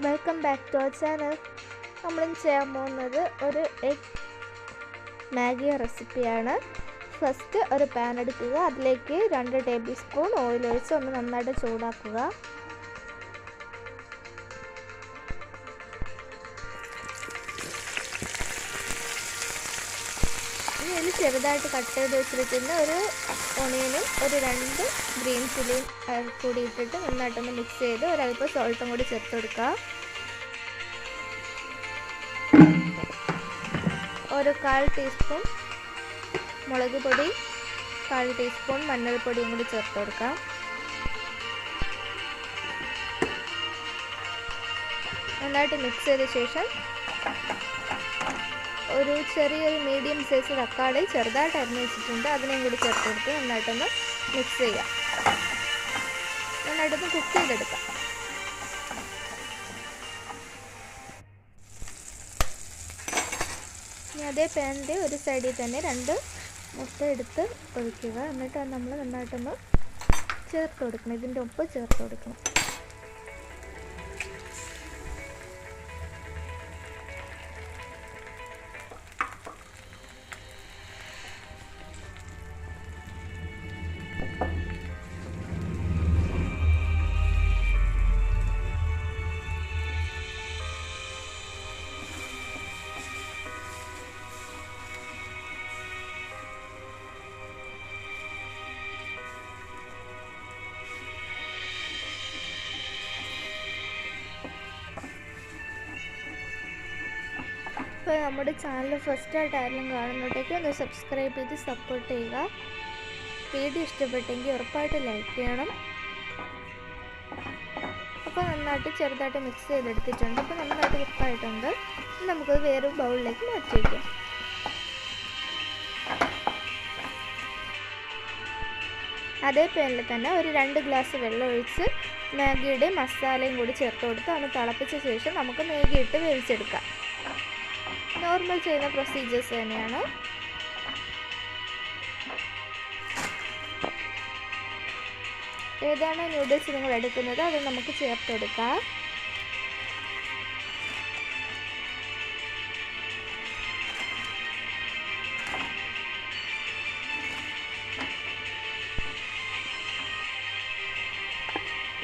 Welcome back to our channel. നമ്മളിന്ന് ചെയ്യാൻ പോകുന്നത് ഒരു എഗ് മാഗി റെസിപ്പിയാണ്. ഫസ്റ്റ് ഒരു പാൻ എടുക്കുക, അതിലേക്ക് 2 ടേബിൾ സ്പൂൺ ഓയിൽ ഒഴിച്ച് ഒന്ന് നന്നായിട്ട് ചൂടാക്കുക. ഇനി ഇതിൽ ചെറുതായിട്ട് കട്ട് ചെയ്ത് വെച്ചിരിക്കുന്ന ഒരു ഒണിയനും ഒരു 2 ഗ്രീൻ ചില്ലിയും കൂടി ഇട്ടിട്ട് നന്നായിട്ടൊന്ന് മിക്സ് ചെയ്ത് ഒരല്പം സോൾട്ടും കൂടി ചേർത്ത് കൊടുക്കുക. ഒരു 1/4 ടീസ്പൂൺ മുളക് പൊടി, 1/4 ടീസ്പൂൺ മഞ്ഞൾപ്പൊടിയും കൂടി ചേർത്ത് കൊടുക്കാം. നന്നായിട്ട് മിക്സ് ചെയ്ത ശേഷം ഒരു ചെറിയൊരു മീഡിയം സൈസ് തക്കാളി ചെറുതായിട്ട് അരിഞ്ഞ് വെച്ചിട്ടുണ്ട്, അതിനെയും കൂടി ചേർത്ത് കൊടുത്ത് നന്നായിട്ടൊന്ന് മിക്സ് ചെയ്യാം. നന്നായിട്ടൊന്ന് കുക്ക് ചെയ്തെടുക്കാം. ഇനി അതേ പാനിൻ്റെ ഒരു സൈഡിൽ തന്നെ 2 മുട്ട എടുത്ത് ഒഴിക്കുക. എന്നിട്ട് അത് നമ്മൾ നന്നായിട്ടൊന്ന് ചേർത്ത് കൊടുക്കണം, ഇതിൻ്റെ ഒപ്പം ചേർത്ത് കൊടുക്കണം. ഇപ്പോൾ നമ്മുടെ ചാനൽ ഫസ്റ്റായിട്ട് ആരെങ്കിലും കാണുന്നോട്ടേക്ക് ഒന്ന് സബ്സ്ക്രൈബ് ചെയ്ത് സപ്പോർട്ട് ചെയ്യുക. വീഡിയോ ഇഷ്ടപ്പെട്ടെങ്കിൽ ഉറപ്പായിട്ട് ലൈക്ക് ചെയ്യണം. അപ്പോൾ നന്നായിട്ട് ചെറുതായിട്ട് മിക്സ് ചെയ്തെടുത്തിട്ടുണ്ട്. അപ്പോൾ നന്നായിട്ട് കുക്കായിട്ടുണ്ട്. നമുക്കത് വേറൊരു ബൗളിലേക്ക് മാറ്റി വയ്ക്കാം. അതേ പാനിൽ തന്നെ ഒരു 2 ഗ്ലാസ് വെള്ളം ഒഴിച്ച് മാഗിയുടെ മസാലയും കൂടി ചേർത്ത് കൊടുത്ത് ഒന്ന് തിളപ്പിച്ച ശേഷം നമുക്ക് മാഗി ഇട്ട് വേവിച്ചെടുക്കാം. നോർമൽ ചെയ്യുന്ന പ്രൊസീജിയേഴ്സ് തന്നെയാണ്. ഏതാണോ നൂഡിൽസ് നിങ്ങൾ എടുക്കുന്നത് അത് നമുക്ക് ചേർത്തെടുക്കാം.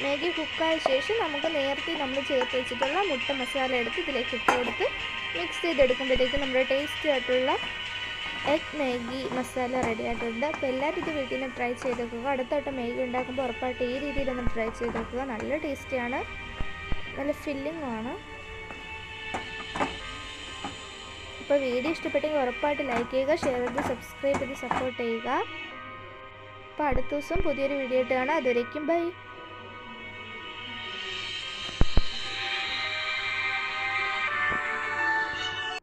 മാഗി കുക്കായ ശേഷം നമുക്ക് നേരത്തെ നമ്മൾ ചേർത്ത് വെച്ചിട്ടുള്ള മുട്ട മസാല എടുത്ത് ഇതിലേക്ക് ഇട്ട് കൊടുത്ത് മിക്സ് ചെയ്തെടുക്കുമ്പോഴത്തേക്കും നമ്മുടെ ടേസ്റ്റി ആയിട്ടുള്ള എഗ് മാഗി മസാല റെഡി ആയിട്ടുണ്ട്. അപ്പോൾ എല്ലാവരും ഇത് വീട്ടിൽ നിന്ന് ട്രൈ ചെയ്ത് നോക്കുക. അടുത്തായിട്ട് മാഗി ഉണ്ടാക്കുമ്പോൾ ഉറപ്പായിട്ട് ഈ രീതിയിലൊന്ന് ട്രൈ ചെയ്ത് നോക്കുക. നല്ല ടേസ്റ്റിയാണ്, നല്ല ഫില്ലിങ്ങുമാണ്. അപ്പോൾ വീഡിയോ ഇഷ്ടപ്പെട്ടെങ്കിൽ ഉറപ്പായിട്ട് ലൈക്ക് ചെയ്യുക, ഷെയർ ചെയ്ത് സബ്സ്ക്രൈബ് ചെയ്ത് സപ്പോർട്ട് ചെയ്യുക. അപ്പോൾ അടുത്ത ദിവസം പുതിയൊരു വീഡിയോ ആയിട്ട് കാണാം. അതുവരേക്കും ബൈ.